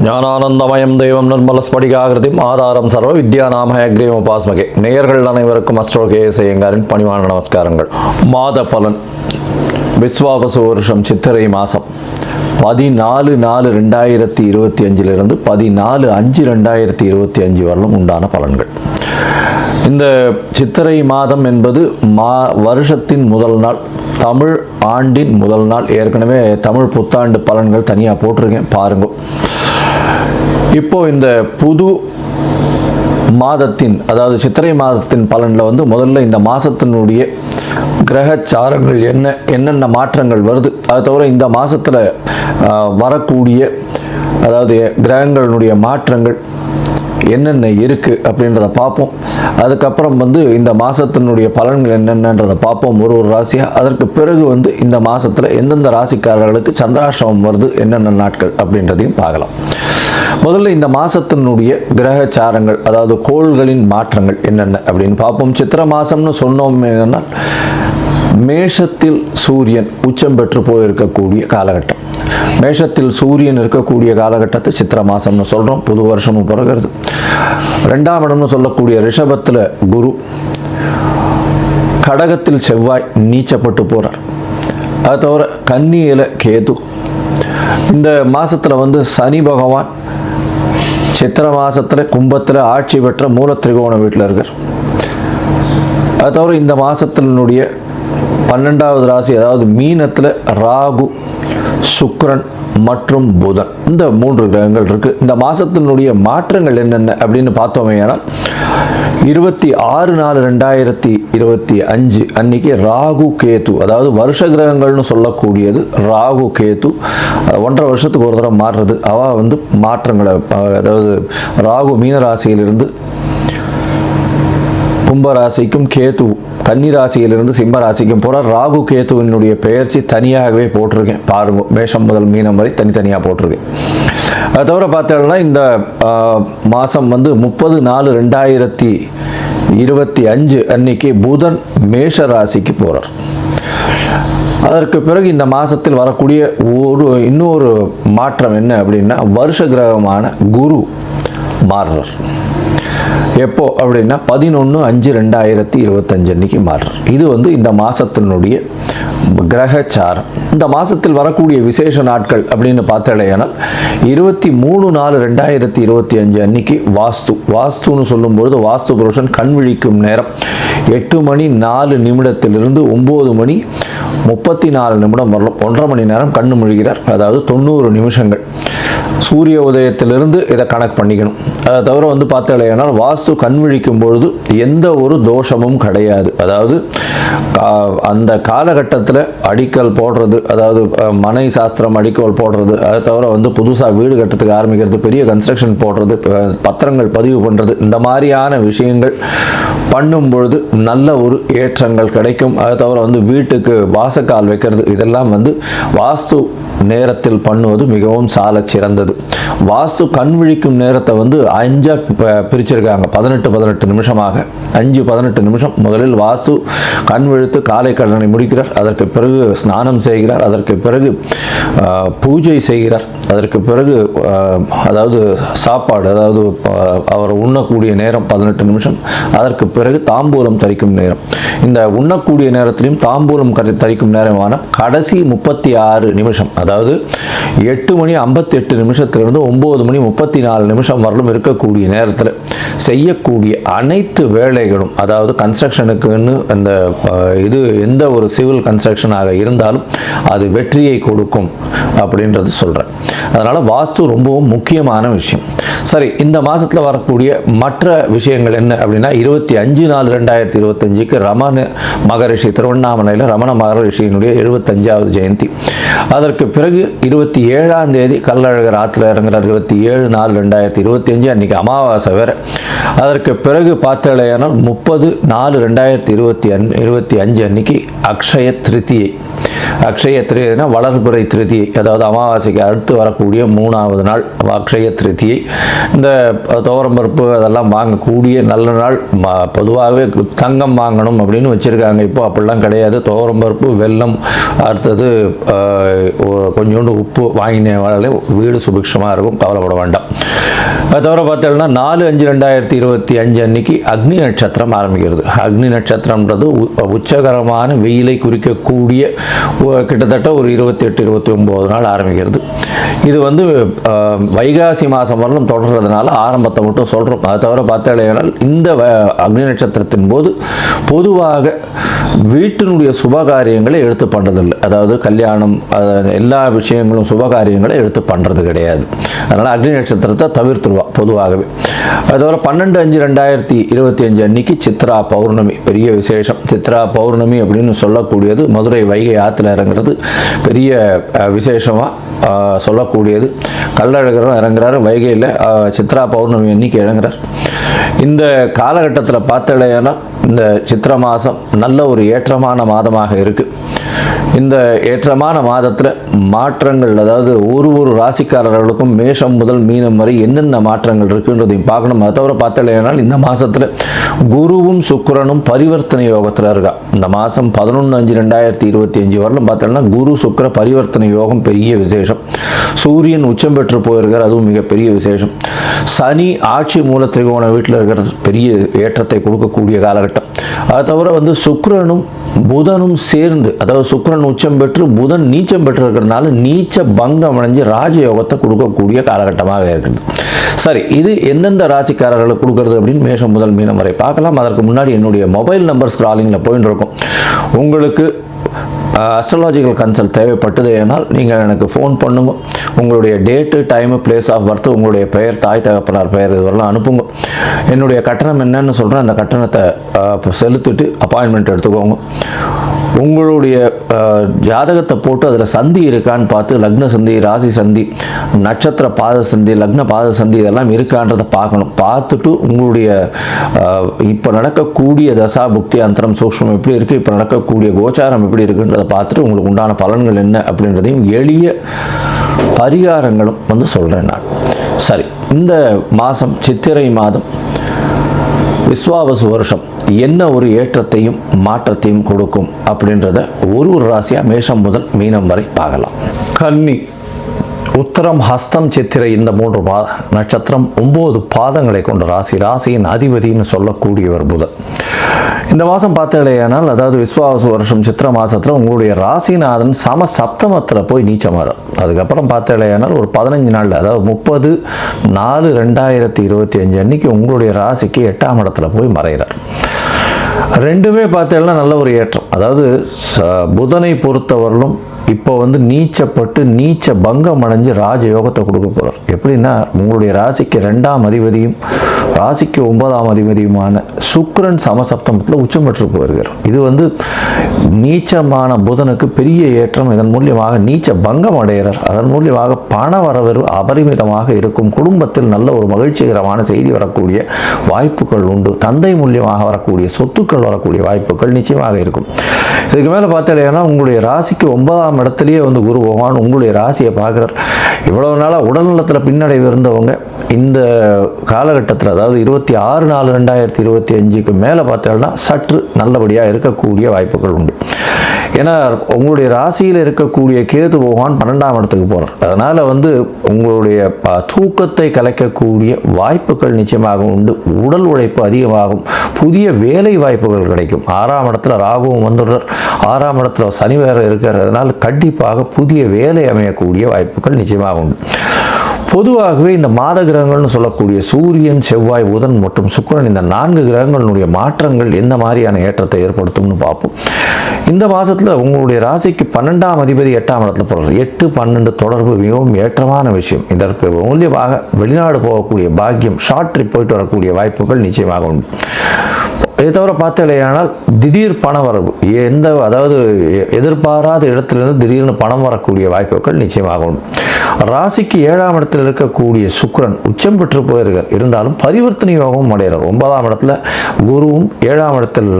ஞானானந்தமயம் தெய்வம் நிர்மலஸ்படிகாகிருதிம் ஆதாரம் சர்வ வித்யாநாம ஹயக்ரீவம் உபாஸ்மகே. நேயர்கள் அனைவருக்கும் அஸ்ட்ரோ கேஎஸ் ஐயங்காரின் பணிவான நமஸ்காரங்கள். மாத பலன் விஸ்வாவசு வருஷம் சித்திரை மாதம் 14/4/2025 14/5/2025 வரலும் உண்டான பலன்கள். இந்த சித்திரை மாதம் என்பது வருஷத்தின் முதல் நாள், தமிழ் ஆண்டின் முதல் நாள். ஏற்கனவே தமிழ் புத்தாண்டு பலன்கள் தனியாக போட்டிருக்கேன், பாருங்க. இப்போ இந்த புது மாதத்தின், அதாவது சித்திரை மாதத்தின் பலனில் முதல்ல இந்த மாதத்தினுடைய கிரகச்சாரங்கள் என்னென்ன மாற்றங்கள் வருது, அது தவிர இந்த மாதத்தில் வரக்கூடிய, அதாவது கிரகங்களுடைய மாற்றங்கள் என்னென்ன இருக்குது அப்படின்றத பார்ப்போம். அதுக்கப்புறம் இந்த மாதத்தினுடைய பலன்கள் என்னென்னன்றதை பார்ப்போம், ஒரு ராசியாக. அதற்கு பிறகு இந்த மாதத்தில் எந்தெந்த ராசிக்காரர்களுக்கு சந்திராஷ்டமம் வருது, என்னென்ன நாட்கள் அப்படின்றதையும் பார்க்கலாம். முதல்ல இந்த மாதத்தினுடைய கிரகச்சாரங்கள், அதாவது கோள்களின் மாற்றங்கள் என்னென்ன அப்படின்னு பார்ப்போம். சித்திரை மாதம்னு சொன்னோம் என்னன்னா, மேஷத்தில் சூரியன் உச்சம் பெற்று போயிருக்கக்கூடிய காலகட்டம். மேஷத்தில் சூரியன் இருக்கக்கூடிய காலகட்டத்தை சித்திரை மாதம்னு சொல்கிறோம். புது வருஷமும் பிறகுறது. 2ஆம் இடம்னு சொல்லக்கூடிய ரிஷபத்தில் குரு, கடகத்தில் செவ்வாய் நீச்சப்பட்டு போகிறார். அது தவிர கன்னியில் கேது. இந்த மாதத்தில் சனி பகவான் சித்திரை மாதத்தில் கும்பத்தில் ஆட்சி பெற்ற மூல திரிகோண வீட்டில் இருக்கார். அது தவிர இந்த மாதத்தினுடைய 12வது ராசி, அதாவது மீனத்தில் ராகு, சுக்கிரன் மற்றும் புதன், இந்த 3 கிரகங்கள் இருக்கு. இந்த மாதத்தினுடைய மாற்றங்கள் என்னென்ன அப்படின்னு பார்த்தோமே, ஆனால் 26/4/2025 அன்னைக்கு ராகு கேது, அதாவது வருஷ கிரகங்கள்னு சொல்லக்கூடியது ராகு கேது 1.5 வருஷத்துக்கு ஒரு தடவை மாறுறது. மாற்றங்களை, அதாவது ராகு மீன ராசியிலிருந்து கும்பராசிக்கும், கேது கன்னி ராசியிலிருந்து சிம்ம ராசிக்கும் போகிற ராகு கேதுவினுடைய பெயர்ச்சி தனியாகவே போட்டிருக்கேன், பாருங்க. மேஷம் முதல் மீனம் வரை தனித்தனியாக போட்டிருக்கேன். அது தவிர பார்த்தோம்னா இந்த மாதம் 30/4/2025 அன்னைக்கு புதன் மேஷ ராசிக்கு போகிறார். அதற்கு பிறகு இந்த மாதத்தில் வரக்கூடிய இன்னொரு மாற்றம் என்ன அப்படின்னா, வருஷ கிரகமான குரு மாறுறார். எப்போ அப்படின்னா 11/5/2025 அன்னைக்கு மாறுறார். இது இந்த மாதத்தினுடைய கிரகச்சாரம். இந்த மாதத்தில் வரக்கூடிய விசேஷ நாட்கள் அப்படின்னு பார்த்தாலேயானால் 23/4/2025 அன்னைக்கு வாஸ்துன்னு சொல்லும்பொழுது வாஸ்து புருஷன் கண் விழிக்கும் நேரம் 8:04 9:34 வரலாம். 1.5 மணி நேரம் கண்ணு முழுகிறார், அதாவது 90 நிமிஷங்கள். சூரிய உதயத்திலிருந்து இதை கணக்கு பண்ணிக்கணும். அதை தவிர பார்த்தாலேயானால் வாஸ்து கண் விழிக்கும் பொழுது எந்த ஒரு தோஷமும் கிடையாது. அதாவது அந்த காலகட்டத்தில் அடிக்கல் போடுறது, அதாவது மனை சாஸ்திரம் அடிக்கல் போடுறது, அதை தவிர புதுசாக வீடு கட்டுறதுக்கு ஆரம்பிக்கிறது, பெரிய கன்ஸ்ட்ரக்ஷன் போடுறது, பத்திரங்கள் பதிவு பண்ணுறது, இந்த மாதிரியான விஷயங்கள் பண்ணும் பொழுது நல்ல ஒரு ஏற்றங்கள் கிடைக்கும். அதை தவிர வீட்டுக்கு வாசக்கால் வைக்கிறது, இதெல்லாம் வாஸ்து நேரத்தில் பண்ணுவது மிகவும் சால சிறந்தது. வாஸ்து கண் விழிக்கும் நேரத்தை 5 பிரிச்சிருக்காங்க, 18 நிமிஷமாக. 5-18 நிமிஷம். முதலில் வாஸ்து கண் விழித்து காலை கடனை முடிக்கிறார், அதற்கு பிறகு ஸ்நானம் செய்கிறார், அதற்கு பிறகு பூஜை செய்கிறார், அதற்கு பிறகு அதாவது சாப்பாடு, அதாவது அவர் உண்ணக்கூடிய நேரம் 18 நிமிஷம், அதற்கு பிறகு தாம்பூலம் தரிக்கும் நேரம். இந்த உண்ணக்கூடிய நேரத்திலையும் தாம்பூலம் தரிக்கும் நேரமான கடைசி 36 நிமிஷம், அதாவது 8:58 9:34 வரலும் இருக்கக்கூடிய நேரத்தில் செய்யக்கூடிய அனைத்து வேலைகளும், அதாவது கன்ஸ்ட்ரக்ஷனுக்குன்னு அந்த இது எந்த ஒரு சிவில் கன்ஸ்ட்ரக்ஷனாக இருந்தாலும் அது வெற்றியை கொடுக்கும் அப்படின்றது சொல்கிறேன். அதனால் வாஸ்து ரொம்பவும் முக்கியமான விஷயம். சரி, இந்த மாதத்தில் வரக்கூடிய மற்ற விஷயங்கள் என்ன அப்படின்னா, 25/4/2025 ரமண மகரிஷி, திருவண்ணாமலையில் ரமண மகரிஷியினுடைய 75வது ஜெயந்தி. அதற்கு பிறகு 27ஆம் தேதி கள்ளழகர் ஆற்றுல இறங்குறார். 27/4/2025 அன்றைக்கி அமாவாசை வேறு. அதற்கு பிறகு பார்த்தாலேயானால் 30/4/2025 அன்னைக்கு அக்ஷய திருத்தியை. அக்ஷய திருதினா வளர்புரை திருதியை, அதாவது அமாவாசைக்கு அடுத்து வரக்கூடிய 3ஆவது நாள் அக்ஷய திருதியை. இந்த துவரம்பருப்பு அதெல்லாம் வாங்கக்கூடிய நல்ல நாள். பொதுவாகவே தங்கம் வாங்கணும் அப்படின்னு வச்சுருக்காங்க, இப்போ அப்படிலாம் கிடையாது. துவரம்பருப்பு, வெல்லம், அடுத்தது கொஞ்சோண்டு உப்பு வாங்கினாலே வீடு சுபிக்ஷமாக இருக்கும், கவலைப்பட வேண்டாம். அது தவிர பார்த்தோம்னா 4/5/2025 அன்னைக்கு அக்னி நட்சத்திரம் ஆரம்பிக்கிறது. அக்னி நட்சத்திரம்ன்றது உச்சகரமான வெயிலை குறிக்கக்கூடிய கிட்டத்தட்ட ஒரு 28-29 நாள் ஆரம்பிக்கிறது. இது வந்து வைகாசி மாதம் வரலும் தொடர்றதுனால ஆரம்பத்தை மட்டும் சொல்கிறோம். அதை தவிர பார்த்தேனால் இந்த அக்னி நட்சத்திரத்தின் போது பொதுவாக வீட்டினுடைய சுபகாரியங்களை எடுத்து பண்ணுறதில்லை. அதாவது கல்யாணம் எல்லா விஷயங்களும் சுபகாரியங்களை எடுத்து பண்ணுறது கிடையாது. அதனால் அக்னி நட்சத்திரத்தை தவிர்த்துருவா பொதுவாகவே. அது தவிர 12/5/2025 அன்னைக்கு சித்ரா பௌர்ணமி பெரிய விசேஷம். சித்ரா பௌர்ணமி அப்படின்னு சொல்லக்கூடியது மதுரை வைகை ஆற்றுல இறங்குறது பெரிய விசேஷமாக சொல்லக்கூடியது. கள்ளழகரும் இறங்குறாரு வைகையில், சித்ரா பௌர்ணமி அன்னைக்கு இறங்குறார். இந்த காலகட்டத்தில் பார்த்தலையானா இந்த சித்திரை மாதம் நல்ல ஒரு ஏற்றமான மாதமாக இருக்குது. இந்த ஏற்றமான மாதத்தில் மாற்றங்கள், அதாவது ஒரு ராசிக்காரர்களுக்கும் மேஷம் முதல் மீனம் வரை என்னென்ன மாற்றங்கள் இருக்குன்றதையும் பார்க்கணும். அதை தவிர பார்த்தலையானால் இந்த மாதத்தில் குருவும் சுக்கிரனும் பரிவர்த்தனை யோகத்தில் இருக்கா. இந்த மாதம் 11/5/2025 வரலும் பார்த்தோம்னா குரு சுக்கிர பரிவர்த்தனை யோகம் பெரிய விசேஷம். சூரியன் உச்சம் பெற்று போயிருக்கார், அதுவும் மிகப்பெரிய விசேஷம். சனி ஆட்சி மூல திரிகோண வீட்டில் இருக்கிற பெரிய ஏற்றத்தை கொடுக்கக்கூடிய காலகட்டம். அது தவிர வந்து சுக்கிரனும் புதனும் சேர்ந்து, அதாவது சுக்கிரன் உச்சம் பெற்று புதன் நீச்சம் பெற்று இருக்கிறதுனால நீச்ச பங்கம் அடைஞ்சு ராஜயோகத்தை கொடுக்கக்கூடிய காலகட்டமாக இருக்குது. சரி, இது எந்தெந்த ராசிக்காரர்களுக்கு கொடுக்கறது அப்படின்னு மேஷம் முதல் மீனம் வரை பார்க்கலாம். அதற்கு முன்னாடி என்னுடைய மொபைல் நம்பர் ஸ்க்ராலிங்கில் போயின்னு இருக்கும். உங்களுக்கு அஸ்ட்ராலாஜிக்கல் கன்சல்ட் தேவைப்பட்டது ஏனால் நீங்கள் எனக்கு ஃபோன் பண்ணுங்க. உங்களுடைய date, time, place of birth, உங்களுடைய பெயர், தாய் தகப்பனார் பெயர் இதுவரெல்லாம் அனுப்புங்க. என்னுடைய கட்டணம் என்னன்னு சொல்கிறேன். அந்த கட்டணத்தை செலுத்திட்டு அப்பாயின்மெண்ட் எடுத்துக்கோங்க. உங்களுடைய ஜாதகத்தை போட்டு அதில் சந்தி இருக்கான்னு பார்த்து, லக்ன சந்தி, ராசி சந்தி, நட்சத்திர பாத சந்தி, லக்ன பாத சந்தி இதெல்லாம் இருக்கான்றதை பார்க்கணும். பார்த்துட்டு உங்களுடைய இப்போ நடக்கக்கூடிய தசா புக்தி அந்தரம் சூக்ஷ்மம் எப்படி இருக்குது, இப்போ நடக்கக்கூடிய கோச்சாரம் எப்படி இருக்குன்றதை பார்த்துட்டு உங்களுக்கு உண்டான பலன்கள் என்ன அப்படின்றதையும் எளிய பரிகாரங்களும் வந்து சொல்கிறேன் நான். சரி, இந்த மாதம் சித்திரை மாதம் விஸ்வாவசு வருஷம் என்ன ஒரு ஏற்றத்தையும் மாற்றத்தையும் கொடுக்கும் அப்படின்றத ஒரு ராசியாக மேஷம் முதல் மீனம் வரை பார்க்கலாம். கன்னி, உத்தரம், ஹஸ்தம், சித்திரை இந்த 3 நட்சத்திரம் 9 பாதங்களை கொண்ட ராசி. ராசியின் அதிபதினு சொல்லக்கூடியவர் புதன். இந்த மாதம் பார்த்தீங்களேனால், அதாவது விஸ்வாவசு வருஷம் சித்திரை மாதத்தில் உங்களுடைய ராசிநாதன் சம சப்தமத்தில் போய் நீச்சமாறும். அதுக்கப்புறம் பார்த்தீங்களேனால் ஒரு 15 நாளில், அதாவது 30/4/2025 அன்னைக்கு உங்களுடைய ராசிக்கு 8ஆம் இடத்துல போய் மறைகிறார். ரெண்டுமே பார்த்தீங்கன்னா நல்ல ஒரு ஏற்றம். அதாவது புதனை பொறுத்தவரையிலும் இப்போ வந்து நீச்சப்பட்டு நீச்ச பங்கம் அடைஞ்சு ராஜயோகத்தை கொடுக்க போகிறார். எப்படின்னா, உங்களுடைய ராசிக்கு 2ஆம் அதிபதியும் ராசிக்கு 9ஆம் அதிபதியுமான சுக்கிரன் சமசப்தமத்தில் உச்சம் பெற்று போயிருக்கார். இது வந்து நீச்சமான புதனுக்கு பெரிய ஏற்றம். இதன் மூலியமாக நீச்ச பங்கம் அடைகிறார். அதன் மூலியமாக பண வரவு அபரிமிதமாக இருக்கும். குடும்பத்தில் நல்ல ஒரு மகிழ்ச்சிகரமான செய்தி வரக்கூடிய வாய்ப்புகள் உண்டு. தந்தை மூலியமாக வரக்கூடிய சொத்துக்கள் வரக்கூடிய வாய்ப்புகள் நிச்சயமாக இருக்கும். இதுக்கு மேலே பார்த்தீங்கன்னா, உங்களுடைய ராசிக்கு 9ஆம் இடத்துலயே வந்து குரு பகவான் உங்களுடைய ராசியை பார்க்குறார். இவ்வளவு நாளாக உடல்நலத்தில் பின்னடைவு இருந்தவங்க இந்த காலகட்டத்தில், அதாவது 26/4/2025 மேலே பார்த்தீங்கன்னா சற்று நல்லபடியாக இருக்கக்கூடிய வாய்ப்புகள் உண்டு. ஏன்னா உங்களுடைய ராசியில் இருக்கக்கூடிய கேது பகவான் 12ஆம் இடத்துக்கு போகிறார். அதனால் வந்து உங்களுடைய தூக்கத்தை கலைக்கக்கூடிய வாய்ப்புகள் நிச்சயமாக உண்டு. உடல் உழைப்பு அதிகமாகும். புதிய வேலை வாய்ப்புகள் கிடைக்கும். 6ஆம் இடத்துல ராகுவும் வந்துடுறார். 6ஆம் இடத்துல சனி வேற இருக்கார். அதனால் கண்டிப்பாக புதிய வேலை அமையக்கூடிய வாய்ப்புகள் நிச்சயமாக உண்டு. பொதுவாகவே இந்த மாத கிரகங்கள்னு சொல்லக்கூடிய சூரியன், செவ்வாய், புதன் மற்றும் சுக்கிரன் இந்த 4 கிரகங்களுடைய மாற்றங்கள் என்ன மாதிரியான ஏற்றத்தை ஏற்படுத்தும்னு பார்ப்போம். இந்த மாதத்தில் உங்களுடைய ராசிக்கு 12ஆம் அதிபதி 8ஆம் இடத்துல போகிறார். 8, 12 தொடர்பு மிகவும் ஏற்றமான விஷயம். இதற்கு மூலியமாக வெளிநாடு போகக்கூடிய பாக்கியம், ஷார்ட் ட்ரிப் போயிட்டு வரக்கூடிய வாய்ப்புகள் நிச்சயமாக உண்டு. இதை தவிர பார்த்தீங்களேயானால் திடீர் பண வரவு, அதாவது எதிர்பாராத இடத்திலிருந்து திடீர்னு பணம் வரக்கூடிய வாய்ப்புகள் நிச்சயமாக உண்டு. ராசிக்கு 7ஆம் இடத்தில் இருக்கக்கூடிய சுக்கிரன் உச்சம் பெற்று போயிருக்கார், இருந்தாலும் பரிவர்த்தனை யோகமும் அடைகிறார். 9ஆம் இடத்துல குருவும் 7ஆம் இடத்தில்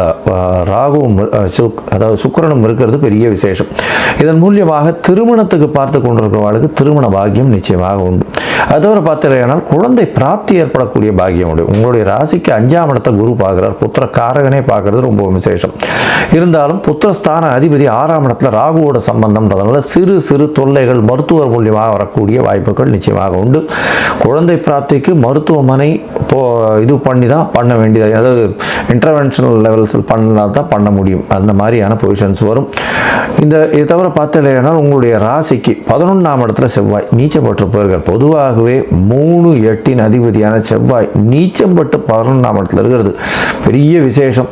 ராகுவும் அதாவது சுக்கிரனும் இருக்கிறது பெரிய விசேஷம். இதன் மூலியமாக திருமணத்துக்கு பார்த்து கொண்டிருக்கிறவர்களுக்கு திருமண பாக்கியம் நிச்சயமாக உண்டு. அது தவிர பார்த்தீங்கன்னா குழந்தை பிராப்தி ஏற்படக்கூடிய பாக்கியம் உண்டு. உங்களுடைய ராசிக்கு 5ஆம் இடத்தை குரு பார்க்குறார், புத்திர காரகனே பார்க்கறது ரொம்ப விசேஷம். இருந்தாலும் புத்திரஸ்தான அதிபதி 6ஆம் இடத்துல ராகுவோட சம்பந்தம்ன்றதுனால சிறு சிறு தொல்லைகள் மருத்துவர் மூலியமாக வரக்கூடிய வாய்ப்புகள் நிச்சயமாக உண்டு. குழந்தை பிராப்திக்கு மருத்துவமனை இது பண்ணி தான் பண்ண வேண்டியது, அதாவது இன்டர்வென்ஷனல் லெவல்ஸில் பண்ணலாம் தான் பண்ண முடியும், அந்த மாதிரியான பொசிஷன்ஸ் வரும். இது தவிர பார்த்தீங்கன்னா உங்களுடைய ராசிக்கு 11ஆம் இடத்துல செவ்வாய் நீச்சம் பெற்று போயிருக்கார். பொதுவாகவே 3-8 அதிபதியான செவ்வாய் நீச்சம் பெற்று 11ஆம் இடத்துல இருக்கிறது பெரிய விசேஷம்.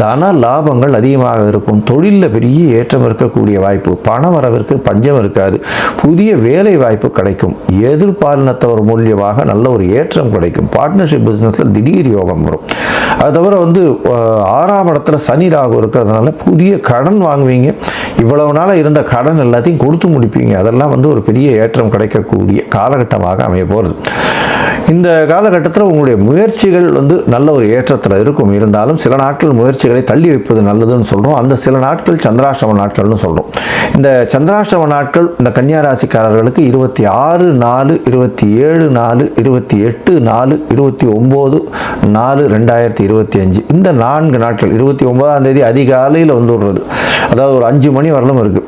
தன லாபங்கள் அதிகமாக இருக்கும், தொழிலில் பெரிய ஏற்றம் இருக்கக்கூடிய வாய்ப்பு, பண வரவிற்கு பஞ்சம் இருக்காது, புதிய வேலை வாய்ப்பு கிடைக்கும், எதிர்பாலினத்தவர் மூலியமாக நல்ல ஒரு ஏற்றம் கிடைக்கும், பார்ட்னர்ஷிப் பிஸ்னஸில் திடீர் யோகம் வரும். அது தவிர 6ஆம் இடத்துல சனி ராகு இருக்கிறதுனால புதிய கடன் வாங்குவீங்க, இவ்வளவு நாளாக இருந்த கடன் எல்லாத்தையும் கொடுத்து முடிப்பீங்க, அதெல்லாம் ஒரு பெரிய ஏற்றம் கிடைக்கக்கூடிய காலகட்டமாக அமைய போகிறது. இந்த காலகட்டத்தில் உங்களுடைய முயற்சிகள் நல்ல ஒரு ஏற்றத்தில் இருக்கும். இருந்தாலும் சில நாட்கள் முயற்சிகளை தள்ளி வைப்பது நல்லதுன்னு சொல்கிறோம். அந்த சில நாட்கள் சந்திராஷ்டம நாட்கள்னு சொல்கிறோம். இந்த சந்திராஷ்டம நாட்கள் இந்த கன்னியா ராசிக்காரர்களுக்கு 26/4, 27/4, 28/4, 29/4/2025 இந்த 4 நாட்கள். 29ஆம் தேதி அதிகாலையில் விடுறது, அதாவது ஒரு 5 மணி வரலும் இருக்குது.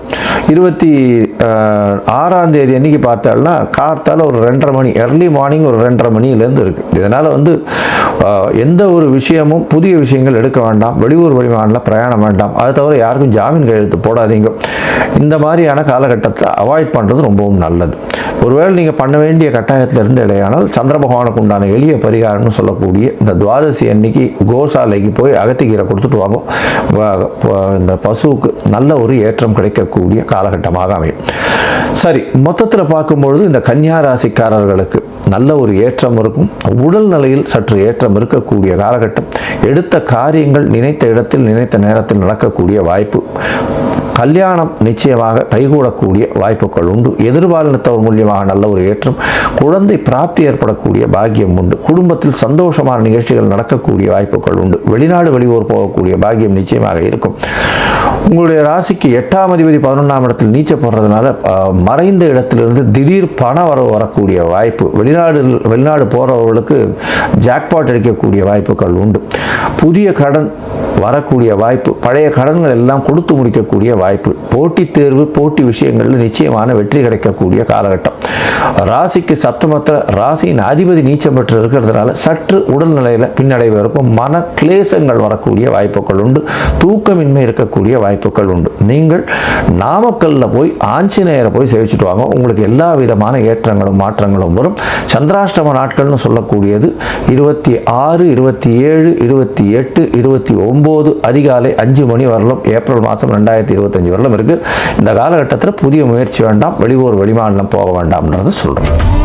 26ஆம் தேதி அன்னைக்கு பார்த்தாலும் கார்த்தால ஒரு 2:30 மணி, எர்லி மார்னிங் ஒரு 2:30 மணிலேருந்து இருக்குது. இதனால் எந்த ஒரு விஷயமும் புதிய விஷயங்கள் எடுக்க வேண்டாம், வெளியூர் வெளிமாநில பிரயாணம் வேண்டாம், அது தவிர யாருக்கும் ஜாமீன் கையெழுத்து போடாதீங்க. இந்த மாதிரியான காலகட்டத்தை அவாய்ட் பண்ணுறது ரொம்பவும் நல்லது. ஒருவேளை நீங்கள் பண்ண வேண்டிய கட்டாயத்தில் இருந்து இல்லையானால் சந்திர பகவானுக்கு உண்டான எளிய பரிகாரம்னு சொல்லக்கூடிய இந்த துவாதசி அன்னைக்கு கோசாலைக்கு போய் அகத்திக்கீரை கொடுத்துட்டு வாங்க. இந்த பசுவுக்கு நல்ல ஒரு ஏற்றம் கிடைக்கக்கூடிய காலகட்டமாக அமையும். சரி, மொத்தத்தில் பார்க்கும்பொழுது இந்த கன்னியா ராசிக்காரர்களுக்கு நல்ல ஒரு ஏற்றம் இருக்கும். உடல் நிலையில் சற்று ஏற்றம் இருக்கக்கூடிய காலகட்டம். எடுத்த காரியங்கள் நினைத்த இடத்தில் நினைத்த நேரத்தில் நடக்கக்கூடிய வாய்ப்பு. கல்யாணம் நிச்சயமாக கைகூடக்கூடிய வாய்ப்புகள் உண்டு. எதிர்பாலினத்தவர் மூலியமாக நல்ல ஒரு ஏற்றம், குழந்தை பிராப்தி ஏற்படக்கூடிய பாக்கியம் உண்டு. குடும்பத்தில் சந்தோஷமான நிகழ்ச்சிகள் நடக்கக்கூடிய வாய்ப்புகள் உண்டு. வெளிநாடு வெளியூர் போகக்கூடிய பாக்கியம் நிச்சயமாக இருக்கும். உங்களுடைய ராசிக்கு 8ஆம் அதிபதி 11ஆம் இடத்தில் நீச்ச போடுறதுனால மறைந்த இடத்திலிருந்து திடீர் பண வரவு வரக்கூடிய வாய்ப்பு. வெளிநாடு போகிறவர்களுக்கு ஜாக்பாட் அடிக்கக்கூடிய வாய்ப்புகள் உண்டு. புதிய கடன் வரக்கூடிய வாய்ப்பு, பழைய கடன்கள் எல்லாம் கொடுத்து முடிக்கக்கூடிய வாய்ப்பு, போட்டித் தேர்வு போட்டி விஷயங்களில் நிச்சயமான வெற்றி கிடைக்கக்கூடிய காலகட்டம். ராசிக்கு சப்தமத்தில் ராசியின் அதிபதி நீச்சம் பெற்று இருக்கிறதுனால சற்று உடல்நிலையில் பின்னடைவு இருக்கும். மன கிளேசங்கள் வரக்கூடிய வாய்ப்புகள் உண்டு. தூக்கமின்மை இருக்கக்கூடிய வாய்ப்புகள் உண்டு. நீங்கள் நாமக்கல்ல போய் ஆஞ்சநேயரை போய் சேவிச்சுட்டு வாங்க, உங்களுக்கு எல்லா விதமான ஏற்றங்களும் மாற்றங்களும் வரும். சந்திராஷ்டம நாட்கள்னு சொல்லக்கூடியது 26, 27, 28, 29 அதிகாலை 5 மணி வரலும் ஏப்ரல் மாதம் 2025 வரலும் இருக்குது. இந்த காலகட்டத்தில் புதிய முயற்சி வேண்டாம், வெளியூர் வெளிமாநிலம் போக வேண்டாம்ன்றது சொல்கிறோம்.